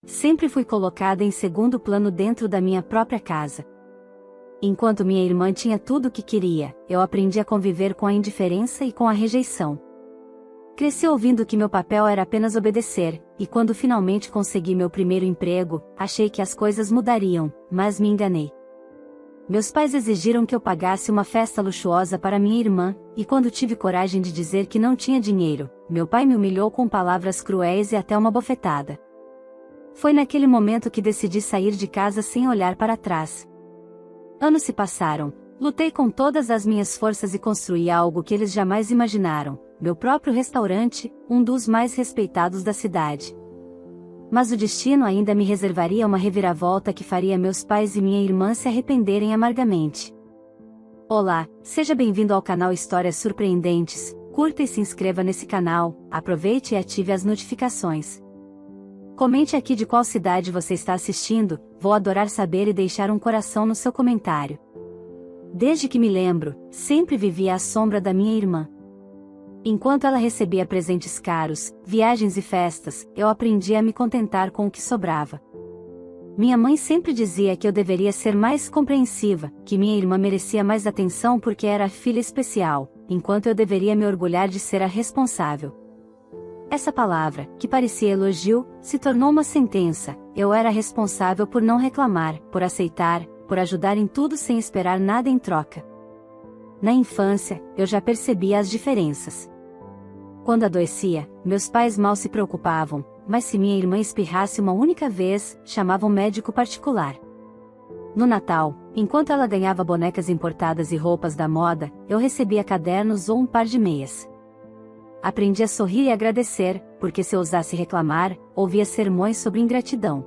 Sempre fui colocada em segundo plano dentro da minha própria casa. Enquanto minha irmã tinha tudo o que queria, eu aprendi a conviver com a indiferença e com a rejeição. Cresci ouvindo que meu papel era apenas obedecer, e quando finalmente consegui meu primeiro emprego, achei que as coisas mudariam, mas me enganei. Meus pais exigiram que eu pagasse uma festa luxuosa para minha irmã, e quando tive coragem de dizer que não tinha dinheiro, meu pai me humilhou com palavras cruéis e até uma bofetada. Foi naquele momento que decidi sair de casa sem olhar para trás. Anos se passaram, lutei com todas as minhas forças e construí algo que eles jamais imaginaram, meu próprio restaurante, um dos mais respeitados da cidade. Mas o destino ainda me reservaria uma reviravolta que faria meus pais e minha irmã se arrependerem amargamente. Olá, seja bem-vindo ao canal Histórias Surpreendentes, curta e se inscreva nesse canal, aproveite e ative as notificações. Comente aqui de qual cidade você está assistindo, vou adorar saber e deixar um coração no seu comentário. Desde que me lembro, sempre vivi à sombra da minha irmã. Enquanto ela recebia presentes caros, viagens e festas, eu aprendi a me contentar com o que sobrava. Minha mãe sempre dizia que eu deveria ser mais compreensiva, que minha irmã merecia mais atenção porque era a filha especial, enquanto eu deveria me orgulhar de ser a responsável. Essa palavra, que parecia elogio, se tornou uma sentença. Eu era responsável por não reclamar, por aceitar, por ajudar em tudo sem esperar nada em troca. Na infância, eu já percebia as diferenças. Quando adoecia, meus pais mal se preocupavam, mas se minha irmã espirrasse uma única vez, chamavam um médico particular. No Natal, enquanto ela ganhava bonecas importadas e roupas da moda, eu recebia cadernos ou um par de meias. Aprendi a sorrir e agradecer, porque se eu ousasse reclamar, ouvia sermões sobre ingratidão.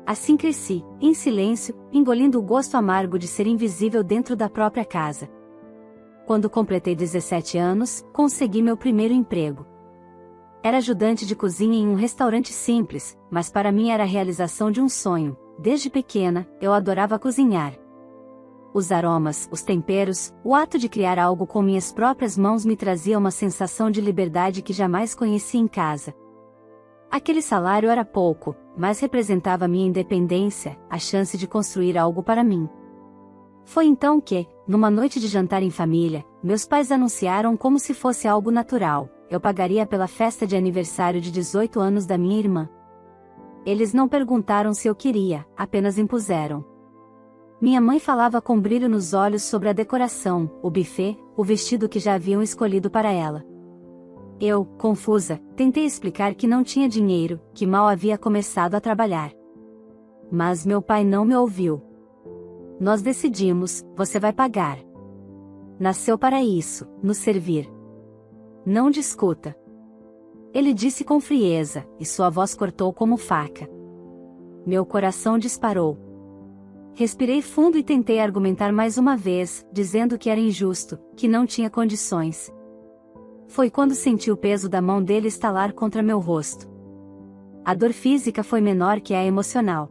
Assim cresci, em silêncio, engolindo o gosto amargo de ser invisível dentro da própria casa. Quando completei 17 anos, consegui meu primeiro emprego. Era ajudante de cozinha em um restaurante simples, mas para mim era a realização de um sonho. Desde pequena, eu adorava cozinhar. Os aromas, os temperos, o ato de criar algo com minhas próprias mãos me trazia uma sensação de liberdade que jamais conheci em casa. Aquele salário era pouco, mas representava minha independência, a chance de construir algo para mim. Foi então que, numa noite de jantar em família, meus pais anunciaram como se fosse algo natural: eu pagaria pela festa de aniversário de 18 anos da minha irmã. Eles não perguntaram se eu queria, apenas impuseram. Minha mãe falava com brilho nos olhos sobre a decoração, o buffet, o vestido que já haviam escolhido para ela. Eu, confusa, tentei explicar que não tinha dinheiro, que mal havia começado a trabalhar. Mas meu pai não me ouviu. Nós decidimos, você vai pagar. Nasceu para isso, nos servir. Não discuta. Ele disse com frieza, e sua voz cortou como faca. Meu coração disparou. Respirei fundo e tentei argumentar mais uma vez, dizendo que era injusto, que não tinha condições. Foi quando senti o peso da mão dele estalar contra meu rosto. A dor física foi menor que a emocional.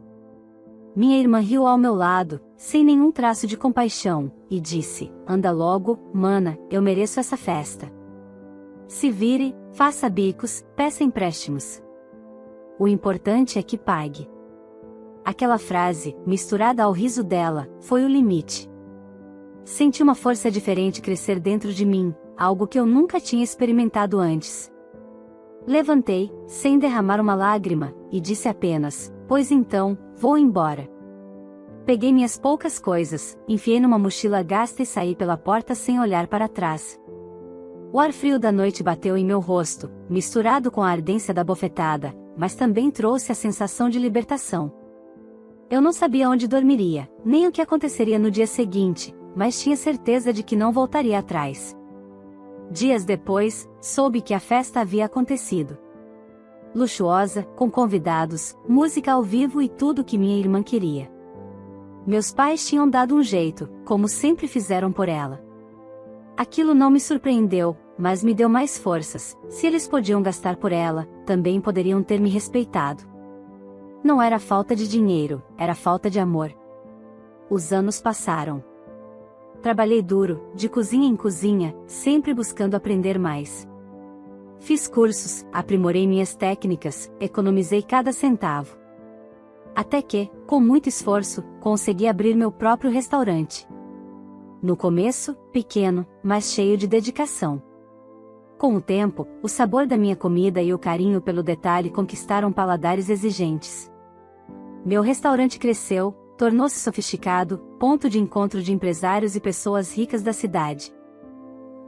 Minha irmã riu ao meu lado, sem nenhum traço de compaixão, e disse: anda logo, mana, eu mereço essa festa. Se vire, faça bicos, peça empréstimos. O importante é que pague. Aquela frase, misturada ao riso dela, foi o limite. Senti uma força diferente crescer dentro de mim, algo que eu nunca tinha experimentado antes. Levantei, sem derramar uma lágrima, e disse apenas: pois então, vou embora. Peguei minhas poucas coisas, enfiei numa mochila gasta e saí pela porta sem olhar para trás. O ar frio da noite bateu em meu rosto, misturado com a ardência da bofetada, mas também trouxe a sensação de libertação. Eu não sabia onde dormiria, nem o que aconteceria no dia seguinte, mas tinha certeza de que não voltaria atrás. Dias depois, soube que a festa havia acontecido. Luxuosa, com convidados, música ao vivo e tudo o que minha irmã queria. Meus pais tinham dado um jeito, como sempre fizeram por ela. Aquilo não me surpreendeu, mas me deu mais forças. Se eles podiam gastar por ela, também poderiam ter me respeitado. Não era falta de dinheiro, era falta de amor. Os anos passaram. Trabalhei duro, de cozinha em cozinha, sempre buscando aprender mais. Fiz cursos, aprimorei minhas técnicas, economizei cada centavo. Até que, com muito esforço, consegui abrir meu próprio restaurante. No começo, pequeno, mas cheio de dedicação. Com o tempo, o sabor da minha comida e o carinho pelo detalhe conquistaram paladares exigentes. Meu restaurante cresceu, tornou-se sofisticado, ponto de encontro de empresários e pessoas ricas da cidade.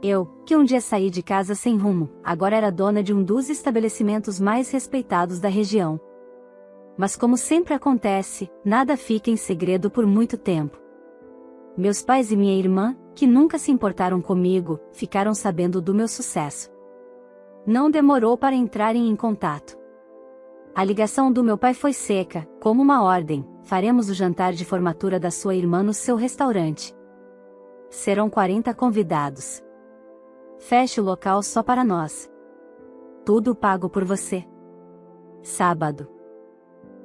Eu, que um dia saí de casa sem rumo, agora era dona de um dos estabelecimentos mais respeitados da região. Mas como sempre acontece, nada fica em segredo por muito tempo. Meus pais e minha irmã, que nunca se importaram comigo, ficaram sabendo do meu sucesso. Não demorou para entrarem em contato. A ligação do meu pai foi seca, como uma ordem: faremos o jantar de formatura da sua irmã no seu restaurante. Serão 40 convidados. Feche o local só para nós. Tudo pago por você. Sábado.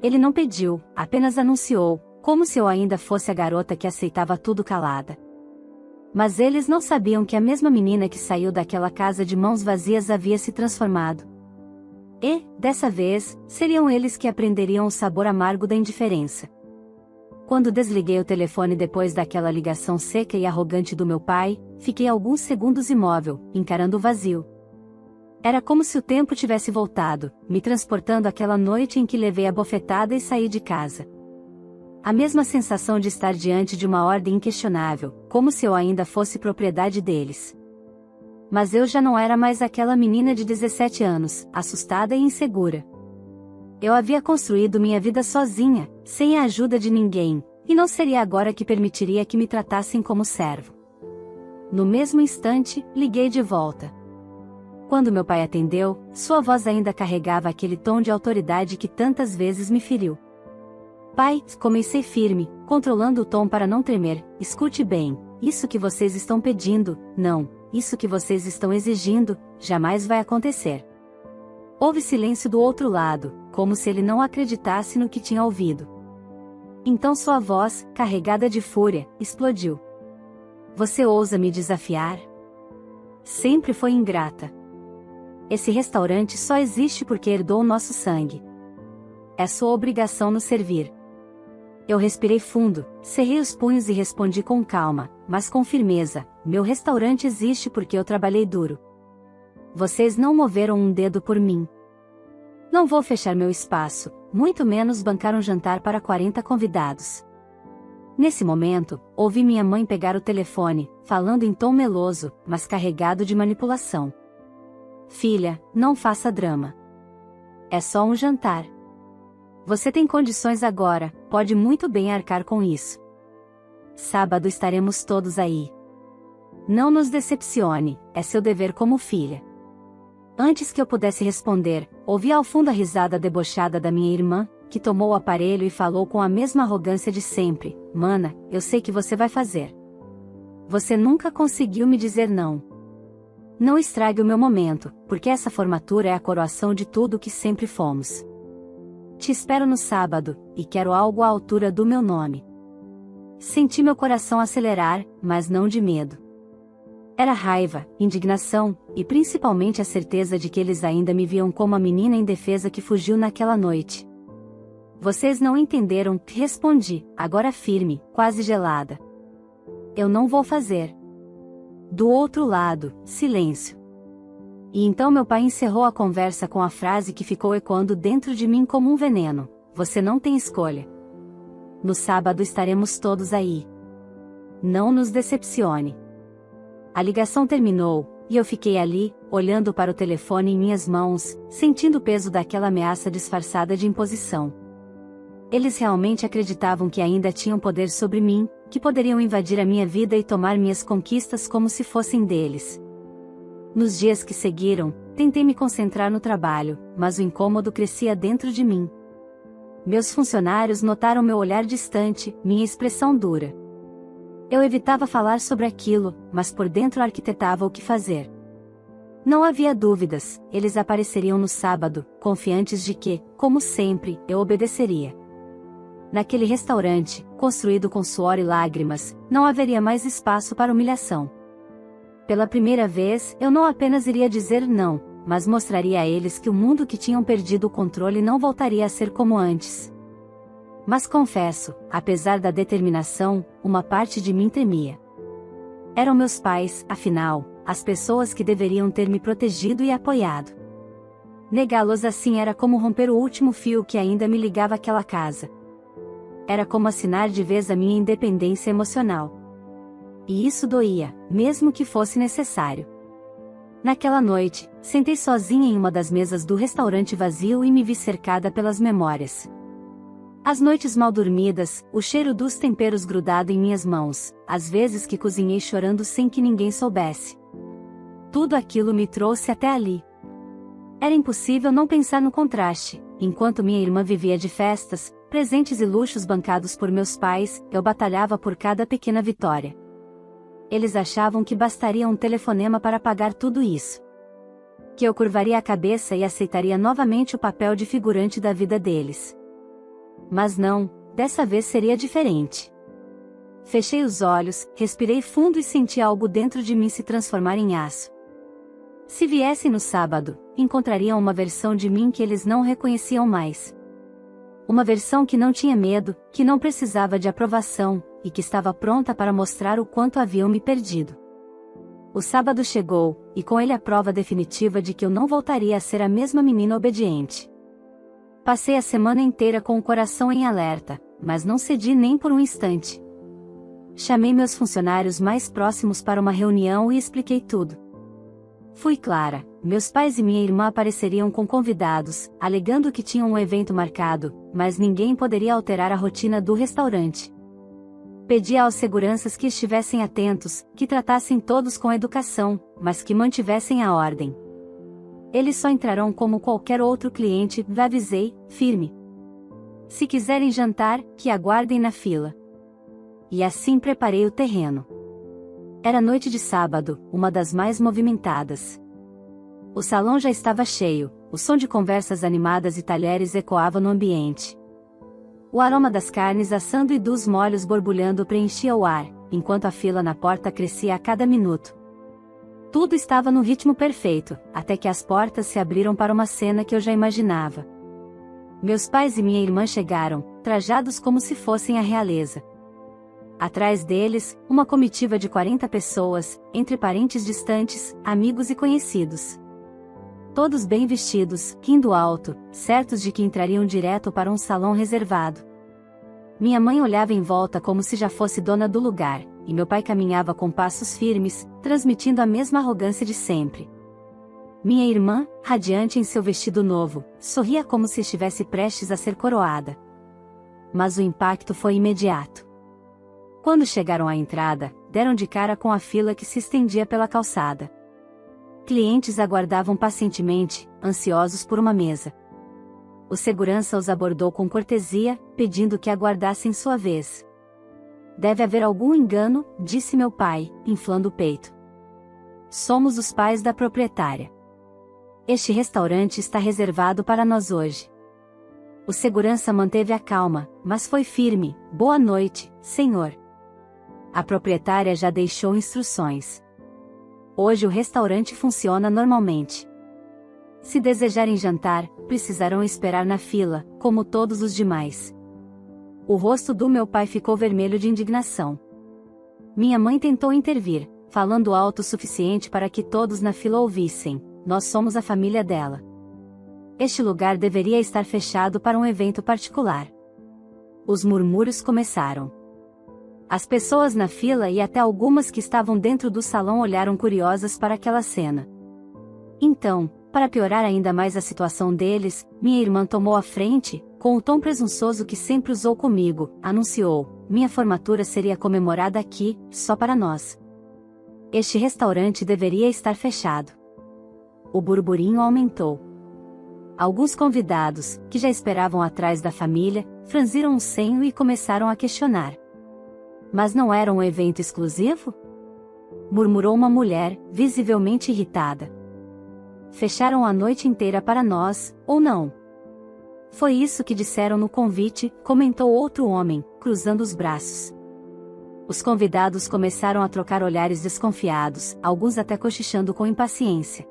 Ele não pediu, apenas anunciou, como se eu ainda fosse a garota que aceitava tudo calada. Mas eles não sabiam que a mesma menina que saiu daquela casa de mãos vazias havia se transformado. E, dessa vez, seriam eles que aprenderiam o sabor amargo da indiferença. Quando desliguei o telefone depois daquela ligação seca e arrogante do meu pai, fiquei alguns segundos imóvel, encarando o vazio. Era como se o tempo tivesse voltado, me transportando àquela noite em que levei a bofetada e saí de casa. A mesma sensação de estar diante de uma ordem inquestionável, como se eu ainda fosse propriedade deles. Mas eu já não era mais aquela menina de 17 anos, assustada e insegura. Eu havia construído minha vida sozinha, sem a ajuda de ninguém, e não seria agora que permitiria que me tratassem como servo. No mesmo instante, liguei de volta. Quando meu pai atendeu, sua voz ainda carregava aquele tom de autoridade que tantas vezes me feriu. Pai, comecei firme, controlando o tom para não tremer, escute bem, isso que vocês estão pedindo, não, isso que vocês estão exigindo, jamais vai acontecer. Houve silêncio do outro lado, como se ele não acreditasse no que tinha ouvido. Então sua voz, carregada de fúria, explodiu. Você ousa me desafiar? Sempre foi ingrata. Esse restaurante só existe porque herdou nosso sangue. É sua obrigação nos servir. Eu respirei fundo, cerrei os punhos e respondi com calma, mas com firmeza: meu restaurante existe porque eu trabalhei duro. Vocês não moveram um dedo por mim. Não vou fechar meu espaço, muito menos bancar um jantar para 40 convidados. Nesse momento, ouvi minha mãe pegar o telefone, falando em tom meloso, mas carregado de manipulação. Filha, não faça drama. É só um jantar. Você tem condições agora, pode muito bem arcar com isso. Sábado estaremos todos aí. Não nos decepcione, é seu dever como filha. Antes que eu pudesse responder, ouvi ao fundo a risada debochada da minha irmã, que tomou o aparelho e falou com a mesma arrogância de sempre: Mana, eu sei que você vai fazer. Você nunca conseguiu me dizer não. Não estrague o meu momento, porque essa formatura é a coroação de tudo o que sempre fomos. Te espero no sábado, e quero algo à altura do meu nome. Senti meu coração acelerar, mas não de medo. Era raiva, indignação, e principalmente a certeza de que eles ainda me viam como a menina indefesa que fugiu naquela noite. Vocês não entenderam, respondi, agora firme, quase gelada. Eu não vou fazer. Do outro lado, silêncio. E então meu pai encerrou a conversa com a frase que ficou ecoando dentro de mim como um veneno: você não tem escolha. No sábado estaremos todos aí. Não nos decepcione. A ligação terminou, e eu fiquei ali, olhando para o telefone em minhas mãos, sentindo o peso daquela ameaça disfarçada de imposição. Eles realmente acreditavam que ainda tinham poder sobre mim, que poderiam invadir a minha vida e tomar minhas conquistas como se fossem deles. Nos dias que seguiram, tentei me concentrar no trabalho, mas o incômodo crescia dentro de mim. Meus funcionários notaram meu olhar distante, minha expressão dura. Eu evitava falar sobre aquilo, mas por dentro arquitetava o que fazer. Não havia dúvidas, eles apareceriam no sábado, confiantes de que, como sempre, eu obedeceria. Naquele restaurante, construído com suor e lágrimas, não haveria mais espaço para humilhação. Pela primeira vez, eu não apenas iria dizer não, mas mostraria a eles que o mundo que tinham perdido o controle não voltaria a ser como antes. Mas confesso, apesar da determinação, uma parte de mim tremia. Eram meus pais, afinal, as pessoas que deveriam ter me protegido e apoiado. Negá-los assim era como romper o último fio que ainda me ligava àquela casa. Era como assinar de vez a minha independência emocional. E isso doía, mesmo que fosse necessário. Naquela noite, sentei sozinha em uma das mesas do restaurante vazio e me vi cercada pelas memórias. As noites mal dormidas, o cheiro dos temperos grudado em minhas mãos, as vezes que cozinhei chorando sem que ninguém soubesse. Tudo aquilo me trouxe até ali. Era impossível não pensar no contraste. Enquanto minha irmã vivia de festas, presentes e luxos bancados por meus pais, eu batalhava por cada pequena vitória. Eles achavam que bastaria um telefonema para pagar tudo isso. Que eu curvaria a cabeça e aceitaria novamente o papel de figurante da vida deles. Mas não, dessa vez seria diferente. Fechei os olhos, respirei fundo e senti algo dentro de mim se transformar em aço. Se viessem no sábado, encontrariam uma versão de mim que eles não reconheciam mais. Uma versão que não tinha medo, que não precisava de aprovação, e que estava pronta para mostrar o quanto haviam me perdido. O sábado chegou, e com ele a prova definitiva de que eu não voltaria a ser a mesma menina obediente. Passei a semana inteira com o coração em alerta, mas não cedi nem por um instante. Chamei meus funcionários mais próximos para uma reunião e expliquei tudo. Fui clara, meus pais e minha irmã apareceriam com convidados, alegando que tinham um evento marcado, mas ninguém poderia alterar a rotina do restaurante. Pedi aos seguranças que estivessem atentos, que tratassem todos com educação, mas que mantivessem a ordem. Eles só entrarão como qualquer outro cliente, avisei, firme. Se quiserem jantar, que aguardem na fila. E assim preparei o terreno. Era noite de sábado, uma das mais movimentadas. O salão já estava cheio, o som de conversas animadas e talheres ecoava no ambiente. O aroma das carnes assando e dos molhos borbulhando preenchia o ar, enquanto a fila na porta crescia a cada minuto. Tudo estava no ritmo perfeito, até que as portas se abriram para uma cena que eu já imaginava. Meus pais e minha irmã chegaram, trajados como se fossem a realeza. Atrás deles, uma comitiva de 40 pessoas, entre parentes distantes, amigos e conhecidos. Todos bem vestidos, rindo alto, certos de que entrariam direto para um salão reservado. Minha mãe olhava em volta como se já fosse dona do lugar, e meu pai caminhava com passos firmes, transmitindo a mesma arrogância de sempre. Minha irmã, radiante em seu vestido novo, sorria como se estivesse prestes a ser coroada. Mas o impacto foi imediato. Quando chegaram à entrada, deram de cara com a fila que se estendia pela calçada. Clientes aguardavam pacientemente, ansiosos por uma mesa. O segurança os abordou com cortesia, pedindo que aguardassem sua vez. Deve haver algum engano, disse meu pai, inflando o peito. Somos os pais da proprietária. Este restaurante está reservado para nós hoje. O segurança manteve a calma, mas foi firme. Boa noite, senhor. A proprietária já deixou instruções. Hoje o restaurante funciona normalmente. Se desejarem jantar, precisarão esperar na fila, como todos os demais. O rosto do meu pai ficou vermelho de indignação. Minha mãe tentou intervir, falando alto o suficiente para que todos na fila ouvissem. Nós somos a família dela. Este lugar deveria estar fechado para um evento particular. Os murmúrios começaram. As pessoas na fila e até algumas que estavam dentro do salão olharam curiosas para aquela cena. Então, para piorar ainda mais a situação deles, minha irmã tomou a frente, com o tom presunçoso que sempre usou comigo, anunciou: minha formatura seria comemorada aqui, só para nós. Este restaurante deveria estar fechado. O burburinho aumentou. Alguns convidados, que já esperavam atrás da família, franziram um senho e começaram a questionar. Mas não era um evento exclusivo? Murmurou uma mulher, visivelmente irritada. Fecharam a noite inteira para nós, ou não? Foi isso que disseram no convite, comentou outro homem, cruzando os braços. Os convidados começaram a trocar olhares desconfiados, alguns até cochichando com impaciência.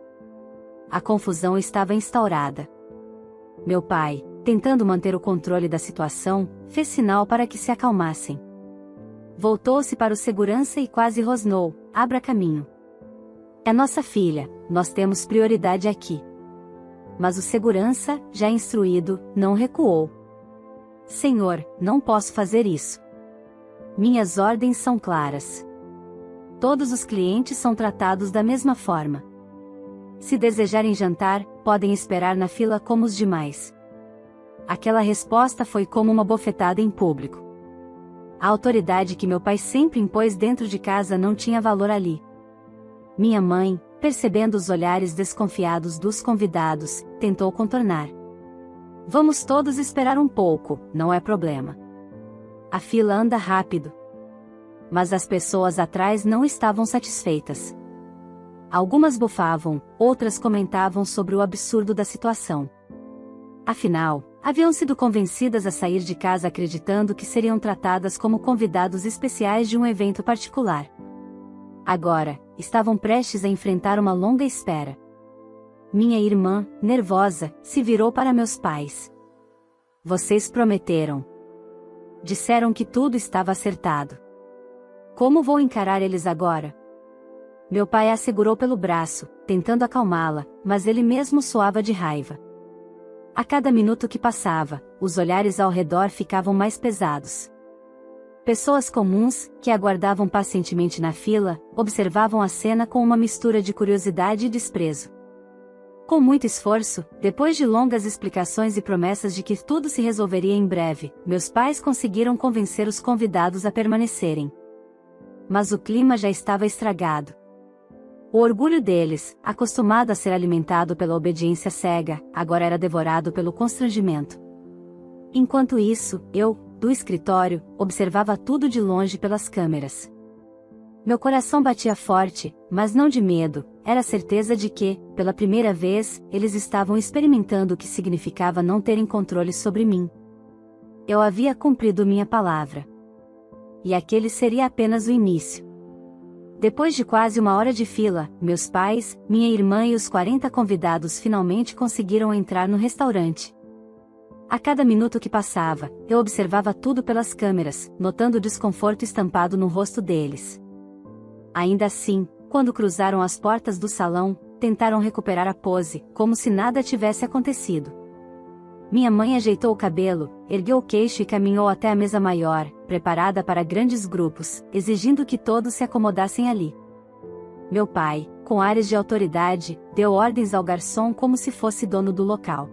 A confusão estava instaurada. Meu pai, tentando manter o controle da situação, fez sinal para que se acalmassem. Voltou-se para o segurança e quase rosnou: "Abra caminho. É nossa filha, nós temos prioridade aqui." Mas o segurança, já instruído, não recuou. "Senhor, não posso fazer isso. Minhas ordens são claras. Todos os clientes são tratados da mesma forma. Se desejarem jantar, podem esperar na fila como os demais." Aquela resposta foi como uma bofetada em público. A autoridade que meu pai sempre impôs dentro de casa não tinha valor ali. Minha mãe, percebendo os olhares desconfiados dos convidados, tentou contornar. "Vamos todos esperar um pouco, não é problema. A fila anda rápido." Mas as pessoas atrás não estavam satisfeitas. Algumas bufavam, outras comentavam sobre o absurdo da situação. Afinal, haviam sido convencidas a sair de casa acreditando que seriam tratadas como convidados especiais de um evento particular. Agora, estavam prestes a enfrentar uma longa espera. Minha irmã, nervosa, se virou para meus pais. "Vocês prometeram. Disseram que tudo estava acertado. Como vou encarar eles agora?" Meu pai a segurou pelo braço, tentando acalmá-la, mas ele mesmo suava de raiva. A cada minuto que passava, os olhares ao redor ficavam mais pesados. Pessoas comuns, que aguardavam pacientemente na fila, observavam a cena com uma mistura de curiosidade e desprezo. Com muito esforço, depois de longas explicações e promessas de que tudo se resolveria em breve, meus pais conseguiram convencer os convidados a permanecerem. Mas o clima já estava estragado. O orgulho deles, acostumado a ser alimentado pela obediência cega, agora era devorado pelo constrangimento. Enquanto isso, eu, do escritório, observava tudo de longe pelas câmeras. Meu coração batia forte, mas não de medo, era a certeza de que, pela primeira vez, eles estavam experimentando o que significava não terem controle sobre mim. Eu havia cumprido minha palavra. E aquele seria apenas o início. Depois de quase uma hora de fila, meus pais, minha irmã e os 40 convidados finalmente conseguiram entrar no restaurante. A cada minuto que passava, eu observava tudo pelas câmeras, notando o desconforto estampado no rosto deles. Ainda assim, quando cruzaram as portas do salão, tentaram recuperar a pose, como se nada tivesse acontecido. Minha mãe ajeitou o cabelo, ergueu o queixo e caminhou até a mesa maior, preparada para grandes grupos, exigindo que todos se acomodassem ali. Meu pai, com ares de autoridade, deu ordens ao garçom como se fosse dono do local.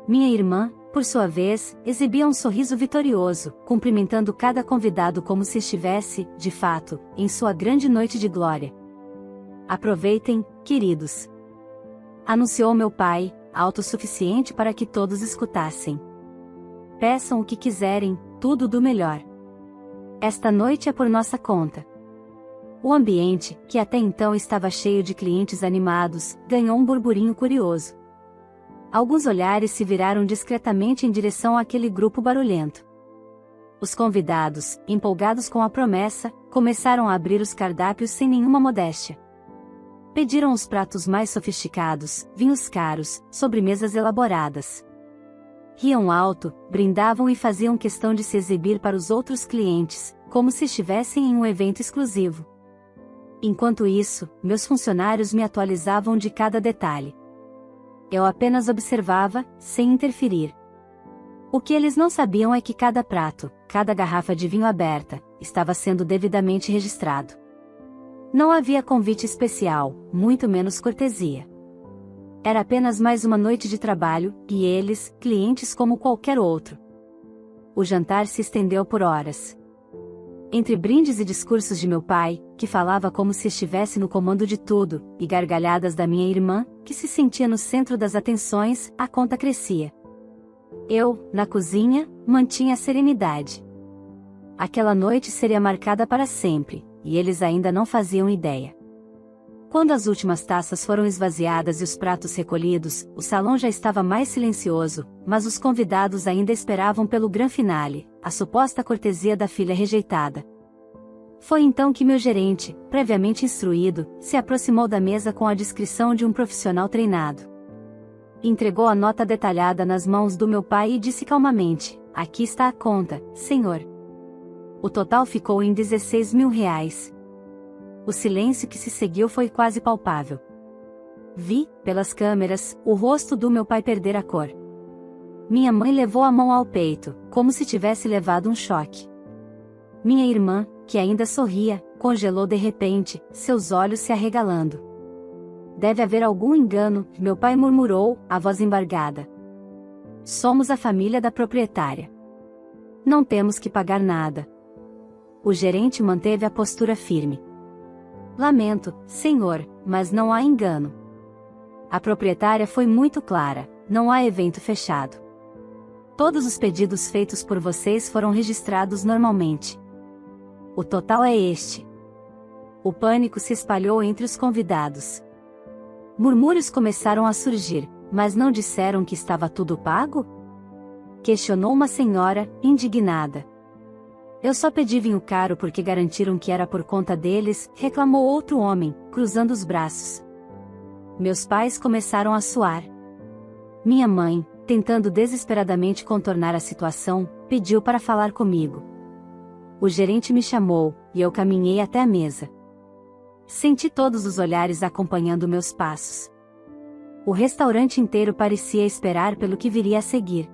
Minha irmã, por sua vez, exibia um sorriso vitorioso, cumprimentando cada convidado como se estivesse, de fato, em sua grande noite de glória. "Aproveitem, queridos," anunciou meu pai, autossuficiente para que todos escutassem. "Peçam o que quiserem, tudo do melhor. Esta noite é por nossa conta." O ambiente, que até então estava cheio de clientes animados, ganhou um burburinho curioso. Alguns olhares se viraram discretamente em direção àquele grupo barulhento. Os convidados, empolgados com a promessa, começaram a abrir os cardápios sem nenhuma modéstia. Pediram os pratos mais sofisticados, vinhos caros, sobremesas elaboradas. Riam alto, brindavam e faziam questão de se exibir para os outros clientes, como se estivessem em um evento exclusivo. Enquanto isso, meus funcionários me atualizavam de cada detalhe. Eu apenas observava, sem interferir. O que eles não sabiam é que cada prato, cada garrafa de vinho aberta, estava sendo devidamente registrado. Não havia convite especial, muito menos cortesia. Era apenas mais uma noite de trabalho, e eles, clientes como qualquer outro. O jantar se estendeu por horas. Entre brindes e discursos de meu pai, que falava como se estivesse no comando de tudo, e gargalhadas da minha irmã, que se sentia no centro das atenções, a conta crescia. Eu, na cozinha, mantinha a serenidade. Aquela noite seria marcada para sempre, e eles ainda não faziam ideia. Quando as últimas taças foram esvaziadas e os pratos recolhidos, o salão já estava mais silencioso, mas os convidados ainda esperavam pelo gran finale, a suposta cortesia da filha rejeitada. Foi então que meu gerente, previamente instruído, se aproximou da mesa com a discrição de um profissional treinado. Entregou a nota detalhada nas mãos do meu pai e disse calmamente: aqui está a conta, senhor. O total ficou em R$ 16.000. O silêncio que se seguiu foi quase palpável. Vi, pelas câmeras, o rosto do meu pai perder a cor. Minha mãe levou a mão ao peito, como se tivesse levado um choque. Minha irmã, que ainda sorria, congelou de repente, seus olhos se arregalando. Deve haver algum engano, meu pai murmurou, a voz embargada. Somos a família da proprietária. Não temos que pagar nada. O gerente manteve a postura firme. Lamento, senhor, mas não há engano. A proprietária foi muito clara, não há evento fechado. Todos os pedidos feitos por vocês foram registrados normalmente. O total é este. O pânico se espalhou entre os convidados. Murmúrios começaram a surgir, mas não disseram que estava tudo pago? Questionou uma senhora, indignada. Eu só pedi vinho caro porque garantiram que era por conta deles, reclamou outro homem, cruzando os braços. Meus pais começaram a suar. Minha mãe, tentando desesperadamente contornar a situação, pediu para falar comigo. O gerente me chamou, e eu caminhei até a mesa. Senti todos os olhares acompanhando meus passos. O restaurante inteiro parecia esperar pelo que viria a seguir.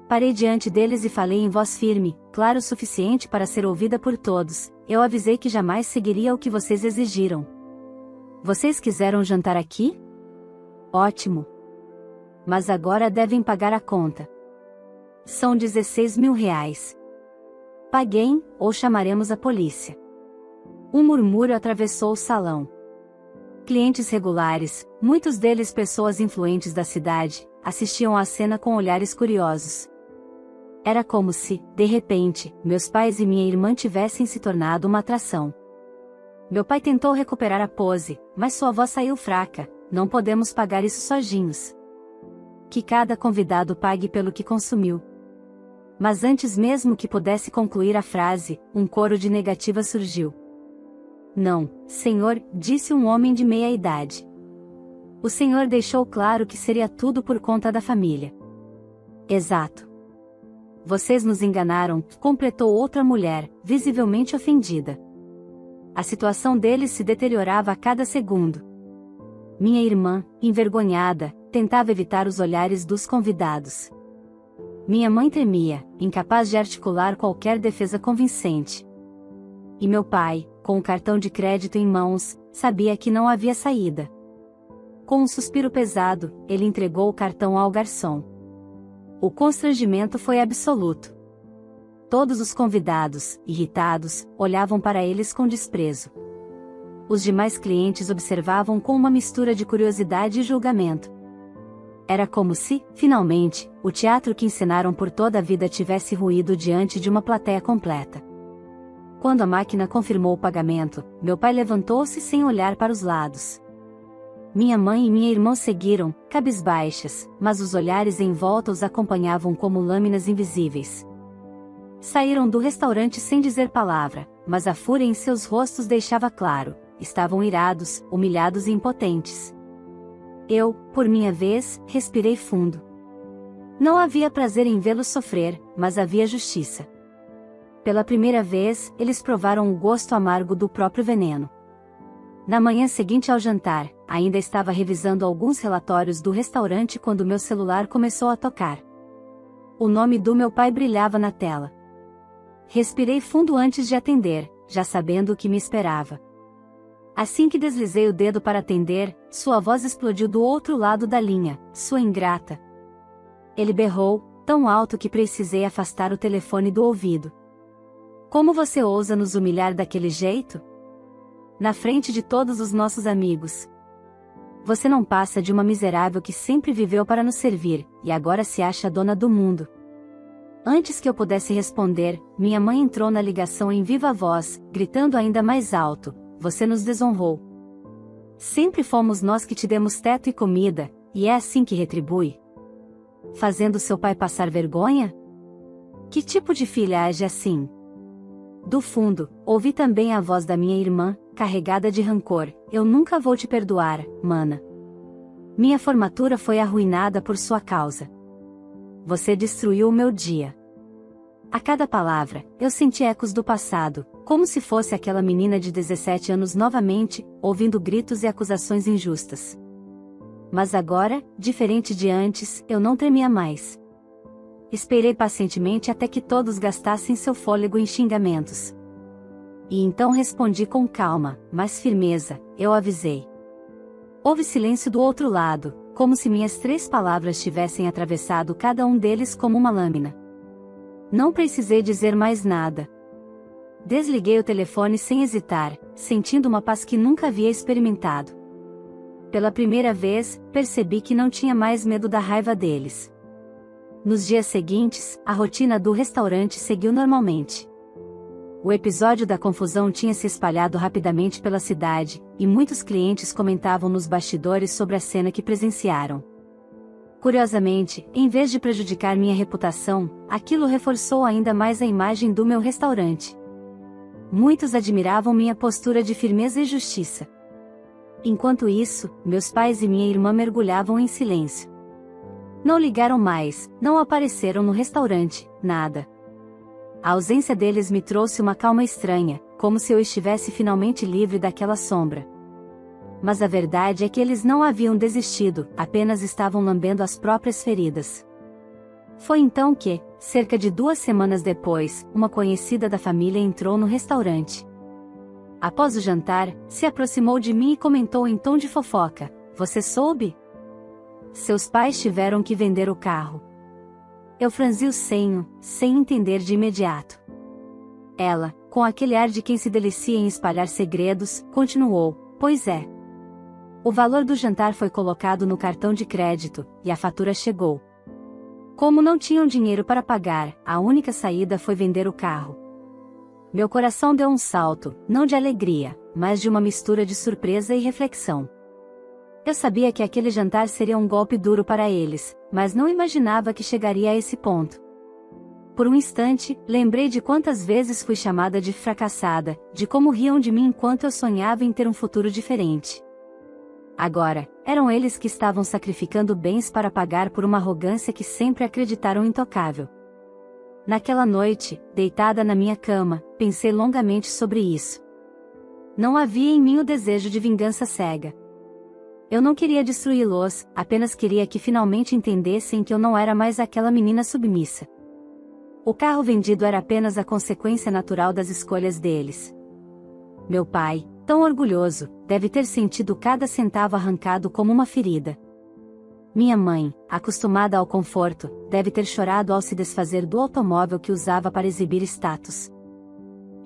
Parei diante deles e falei em voz firme, claro o suficiente para ser ouvida por todos. Eu avisei que jamais seguiria o que vocês exigiram. Vocês quiseram jantar aqui? Ótimo. Mas agora devem pagar a conta. São R$ 16.000. Paguem, ou chamaremos a polícia. Um murmúrio atravessou o salão. Clientes regulares, muitos deles pessoas influentes da cidade, assistiam à cena com olhares curiosos. Era como se, de repente, meus pais e minha irmã tivessem se tornado uma atração. Meu pai tentou recuperar a pose, mas sua voz saiu fraca. Não podemos pagar isso sozinhos. Que cada convidado pague pelo que consumiu. Mas antes mesmo que pudesse concluir a frase, um coro de negativa surgiu. Não, senhor, disse um homem de meia idade. O senhor deixou claro que seria tudo por conta da família. Exato. Vocês nos enganaram, completou outra mulher, visivelmente ofendida. A situação deles se deteriorava a cada segundo. Minha irmã, envergonhada, tentava evitar os olhares dos convidados. Minha mãe tremia, incapaz de articular qualquer defesa convincente. E meu pai, com o cartão de crédito em mãos, sabia que não havia saída. Com um suspiro pesado, ele entregou o cartão ao garçom. O constrangimento foi absoluto. Todos os convidados, irritados, olhavam para eles com desprezo. Os demais clientes observavam com uma mistura de curiosidade e julgamento. Era como se, finalmente, o teatro que encenaram por toda a vida tivesse ruído diante de uma plateia completa. Quando a máquina confirmou o pagamento, meu pai levantou-se sem olhar para os lados. Minha mãe e minha irmã seguiram, cabisbaixas, mas os olhares em volta os acompanhavam como lâminas invisíveis. Saíram do restaurante sem dizer palavra, mas a fúria em seus rostos deixava claro, estavam irados, humilhados e impotentes. Eu, por minha vez, respirei fundo. Não havia prazer em vê-los sofrer, mas havia justiça. Pela primeira vez, eles provaram o gosto amargo do próprio veneno. Na manhã seguinte ao jantar, ainda estava revisando alguns relatórios do restaurante quando meu celular começou a tocar. O nome do meu pai brilhava na tela. Respirei fundo antes de atender, já sabendo o que me esperava. Assim que deslizei o dedo para atender, sua voz explodiu do outro lado da linha, sua ingrata. Ele berrou, tão alto que precisei afastar o telefone do ouvido. Como você ousa nos humilhar daquele jeito? Na frente de todos os nossos amigos. Você não passa de uma miserável que sempre viveu para nos servir, e agora se acha dona do mundo. Antes que eu pudesse responder, minha mãe entrou na ligação em viva voz, gritando ainda mais alto: você nos desonrou. Sempre fomos nós que te demos teto e comida, e é assim que retribui? Fazendo seu pai passar vergonha? Que tipo de filha age assim? Do fundo, ouvi também a voz da minha irmã, carregada de rancor: eu nunca vou te perdoar, mana. Minha formatura foi arruinada por sua causa. Você destruiu o meu dia. A cada palavra, eu senti ecos do passado, como se fosse aquela menina de 17 anos novamente, ouvindo gritos e acusações injustas. Mas agora, diferente de antes, eu não tremia mais. Esperei pacientemente até que todos gastassem seu fôlego em xingamentos. E então respondi com calma, mas firmeza, eu avisei. Houve silêncio do outro lado, como se minhas 3 palavras tivessem atravessado cada um deles como uma lâmina. Não precisei dizer mais nada. Desliguei o telefone sem hesitar, sentindo uma paz que nunca havia experimentado. Pela primeira vez, percebi que não tinha mais medo da raiva deles. Nos dias seguintes, a rotina do restaurante seguiu normalmente. O episódio da confusão tinha se espalhado rapidamente pela cidade, e muitos clientes comentavam nos bastidores sobre a cena que presenciaram. Curiosamente, em vez de prejudicar minha reputação, aquilo reforçou ainda mais a imagem do meu restaurante. Muitos admiravam minha postura de firmeza e justiça. Enquanto isso, meus pais e minha irmã mergulhavam em silêncio. Não ligaram mais, não apareceram no restaurante, nada. A ausência deles me trouxe uma calma estranha, como se eu estivesse finalmente livre daquela sombra. Mas a verdade é que eles não haviam desistido, apenas estavam lambendo as próprias feridas. Foi então que, cerca de 2 semanas depois, uma conhecida da família entrou no restaurante. Após o jantar, se aproximou de mim e comentou em tom de fofoca: "Você soube? Seus pais tiveram que vender o carro." Eu franzi o senho, sem entender de imediato. Ela, com aquele ar de quem se delicia em espalhar segredos, continuou: "Pois é. O valor do jantar foi colocado no cartão de crédito, e a fatura chegou. Como não tinham dinheiro para pagar, a única saída foi vender o carro." Meu coração deu um salto, não de alegria, mas de uma mistura de surpresa e reflexão. Eu sabia que aquele jantar seria um golpe duro para eles, mas não imaginava que chegaria a esse ponto. Por um instante, lembrei de quantas vezes fui chamada de fracassada, de como riam de mim enquanto eu sonhava em ter um futuro diferente. Agora, eram eles que estavam sacrificando bens para pagar por uma arrogância que sempre acreditaram intocável. Naquela noite, deitada na minha cama, pensei longamente sobre isso. Não havia em mim o desejo de vingança cega. Eu não queria destruí-los, apenas queria que finalmente entendessem que eu não era mais aquela menina submissa. O carro vendido era apenas a consequência natural das escolhas deles. Meu pai, tão orgulhoso, deve ter sentido cada centavo arrancado como uma ferida. Minha mãe, acostumada ao conforto, deve ter chorado ao se desfazer do automóvel que usava para exibir status.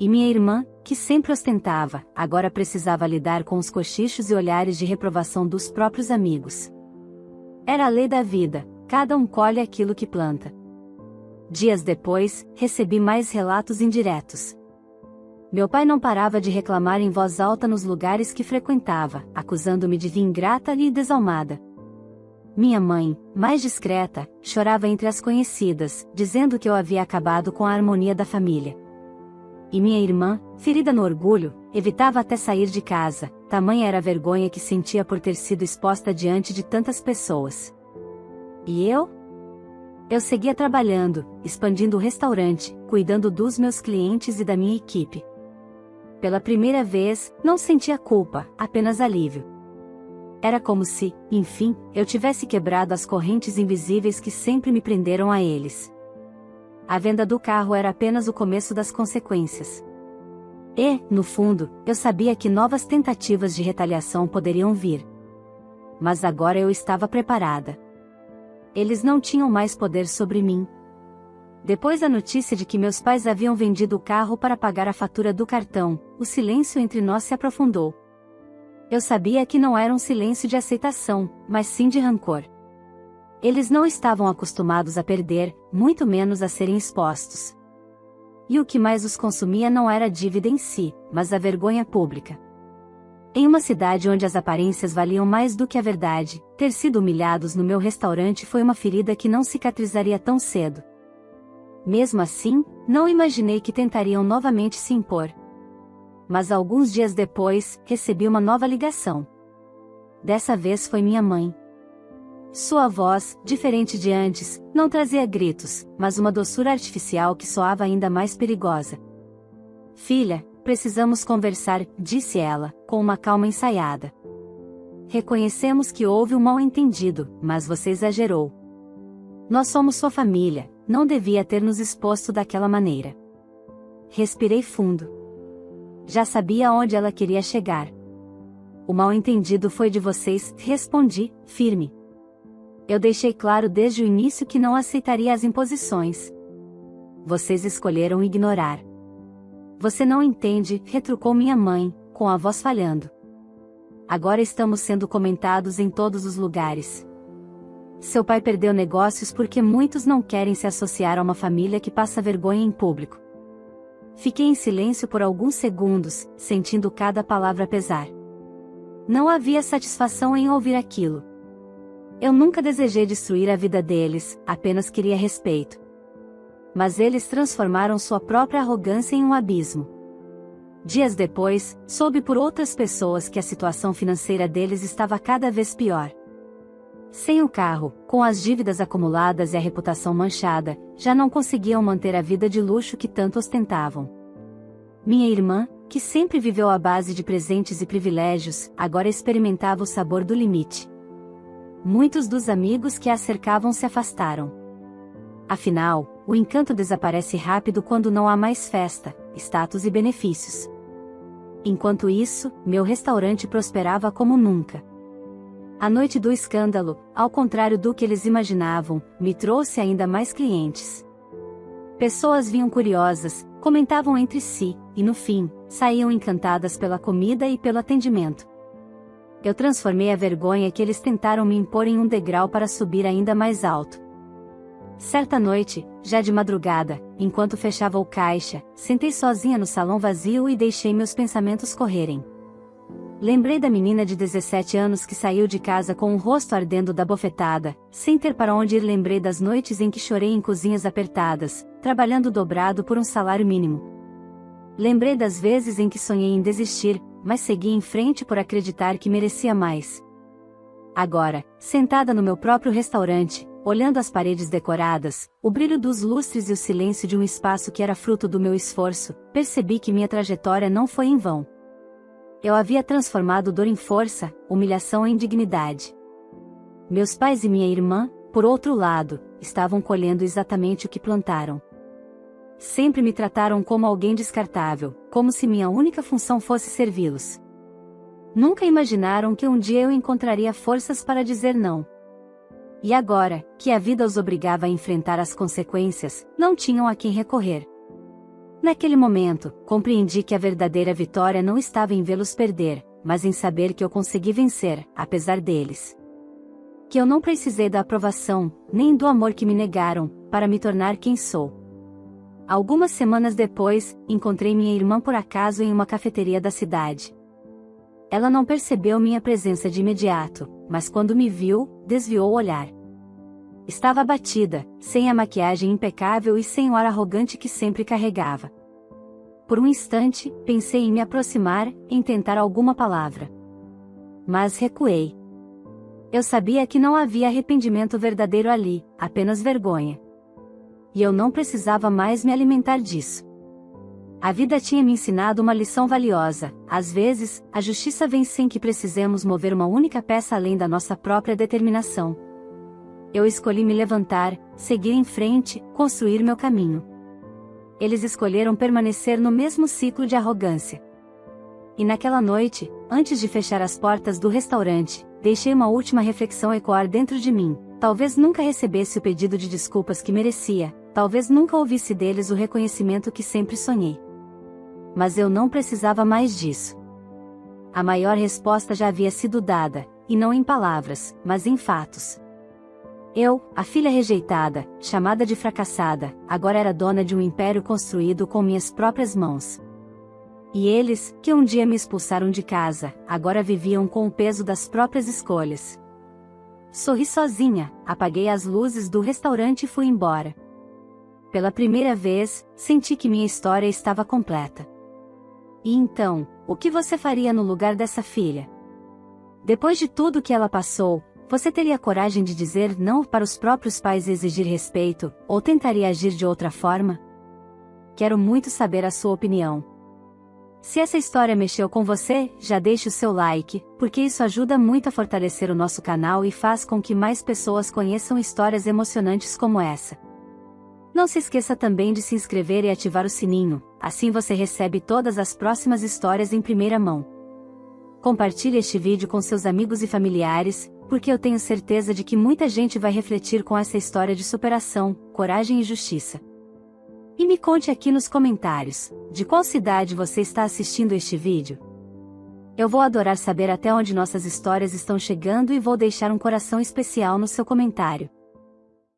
E minha irmã, que sempre ostentava, agora precisava lidar com os cochichos e olhares de reprovação dos próprios amigos. Era a lei da vida, cada um colhe aquilo que planta. Dias depois, recebi mais relatos indiretos. Meu pai não parava de reclamar em voz alta nos lugares que frequentava, acusando-me de ingrata e desalmada. Minha mãe, mais discreta, chorava entre as conhecidas, dizendo que eu havia acabado com a harmonia da família. E minha irmã, ferida no orgulho, evitava até sair de casa, tamanha era a vergonha que sentia por ter sido exposta diante de tantas pessoas. E eu? Eu seguia trabalhando, expandindo o restaurante, cuidando dos meus clientes e da minha equipe. Pela primeira vez, não sentia culpa, apenas alívio. Era como se, enfim, eu tivesse quebrado as correntes invisíveis que sempre me prenderam a eles. A venda do carro era apenas o começo das consequências. E, no fundo, eu sabia que novas tentativas de retaliação poderiam vir. Mas agora eu estava preparada. Eles não tinham mais poder sobre mim. Depois da notícia de que meus pais haviam vendido o carro para pagar a fatura do cartão, o silêncio entre nós se aprofundou. Eu sabia que não era um silêncio de aceitação, mas sim de rancor. Eles não estavam acostumados a perder, muito menos a serem expostos. E o que mais os consumia não era a dívida em si, mas a vergonha pública. Em uma cidade onde as aparências valiam mais do que a verdade, ter sido humilhados no meu restaurante foi uma ferida que não cicatrizaria tão cedo. Mesmo assim, não imaginei que tentariam novamente se impor. Mas alguns dias depois, recebi uma nova ligação. Dessa vez foi minha mãe. Sua voz, diferente de antes, não trazia gritos, mas uma doçura artificial que soava ainda mais perigosa. Filha, precisamos conversar, disse ela, com uma calma ensaiada. Reconhecemos que houve um mal-entendido, mas você exagerou. Nós somos sua família, não devia ter nos exposto daquela maneira. Respirei fundo. Já sabia onde ela queria chegar. O mal-entendido foi de vocês, respondi, firme. Eu deixei claro desde o início que não aceitaria as imposições. Vocês escolheram ignorar. Você não entende, retrucou minha mãe, com a voz falhando. Agora estamos sendo comentados em todos os lugares. Seu pai perdeu negócios porque muitos não querem se associar a uma família que passa vergonha em público. Fiquei em silêncio por alguns segundos, sentindo cada palavra pesar. Não havia satisfação em ouvir aquilo. Eu nunca desejei destruir a vida deles, apenas queria respeito. Mas eles transformaram sua própria arrogância em um abismo. Dias depois, soube por outras pessoas que a situação financeira deles estava cada vez pior. Sem o carro, com as dívidas acumuladas e a reputação manchada, já não conseguiam manter a vida de luxo que tanto ostentavam. Minha irmã, que sempre viveu à base de presentes e privilégios, agora experimentava o sabor do limite. Muitos dos amigos que a cercavam se afastaram. Afinal, o encanto desaparece rápido quando não há mais festa, status e benefícios. Enquanto isso, meu restaurante prosperava como nunca. A noite do escândalo, ao contrário do que eles imaginavam, me trouxe ainda mais clientes. Pessoas vinham curiosas, comentavam entre si, e no fim, saíam encantadas pela comida e pelo atendimento. Eu transformei a vergonha que eles tentaram me impor em um degrau para subir ainda mais alto. Certa noite, já de madrugada, enquanto fechava o caixa, sentei sozinha no salão vazio e deixei meus pensamentos correrem. Lembrei da menina de 17 anos que saiu de casa com o rosto ardendo da bofetada, sem ter para onde ir. Lembrei das noites em que chorei em cozinhas apertadas, trabalhando dobrado por um salário mínimo. Lembrei das vezes em que sonhei em desistir, mas segui em frente por acreditar que merecia mais. Agora, sentada no meu próprio restaurante, olhando as paredes decoradas, o brilho dos lustres e o silêncio de um espaço que era fruto do meu esforço, percebi que minha trajetória não foi em vão. Eu havia transformado dor em força, humilhação em dignidade. Meus pais e minha irmã, por outro lado, estavam colhendo exatamente o que plantaram. Sempre me trataram como alguém descartável, como se minha única função fosse servi-los. Nunca imaginaram que um dia eu encontraria forças para dizer não. E agora, que a vida os obrigava a enfrentar as consequências, não tinham a quem recorrer. Naquele momento, compreendi que a verdadeira vitória não estava em vê-los perder, mas em saber que eu consegui vencer, apesar deles. Que eu não precisei da aprovação, nem do amor que me negaram, para me tornar quem sou. Algumas semanas depois, encontrei minha irmã por acaso em uma cafeteria da cidade. Ela não percebeu minha presença de imediato, mas quando me viu, desviou o olhar. Estava abatida, sem a maquiagem impecável e sem o ar arrogante que sempre carregava. Por um instante, pensei em me aproximar, em tentar alguma palavra. Mas recuei. Eu sabia que não havia arrependimento verdadeiro ali, apenas vergonha. E eu não precisava mais me alimentar disso. A vida tinha me ensinado uma lição valiosa: às vezes, a justiça vem sem que precisemos mover uma única peça além da nossa própria determinação. Eu escolhi me levantar, seguir em frente, construir meu caminho. Eles escolheram permanecer no mesmo ciclo de arrogância. E naquela noite, antes de fechar as portas do restaurante, deixei uma última reflexão ecoar dentro de mim. Talvez nunca recebesse o pedido de desculpas que merecia, talvez nunca ouvisse deles o reconhecimento que sempre sonhei. Mas eu não precisava mais disso. A maior resposta já havia sido dada, e não em palavras, mas em fatos. Eu, a filha rejeitada, chamada de fracassada, agora era dona de um império construído com minhas próprias mãos. E eles, que um dia me expulsaram de casa, agora viviam com o peso das próprias escolhas. Sorri sozinha, apaguei as luzes do restaurante e fui embora. Pela primeira vez, senti que minha história estava completa. E então, o que você faria no lugar dessa filha? Depois de tudo que ela passou, Você teria coragem de dizer não para os próprios pais e exigir respeito, ou tentaria agir de outra forma? Quero muito saber a sua opinião. Se essa história mexeu com você, já deixe o seu like, porque isso ajuda muito a fortalecer o nosso canal e faz com que mais pessoas conheçam histórias emocionantes como essa. Não se esqueça também de se inscrever e ativar o sininho, assim você recebe todas as próximas histórias em primeira mão. Compartilhe este vídeo com seus amigos e familiares, porque eu tenho certeza de que muita gente vai refletir com essa história de superação, coragem e justiça. E me conte aqui nos comentários, de qual cidade você está assistindo este vídeo? Eu vou adorar saber até onde nossas histórias estão chegando e vou deixar um coração especial no seu comentário.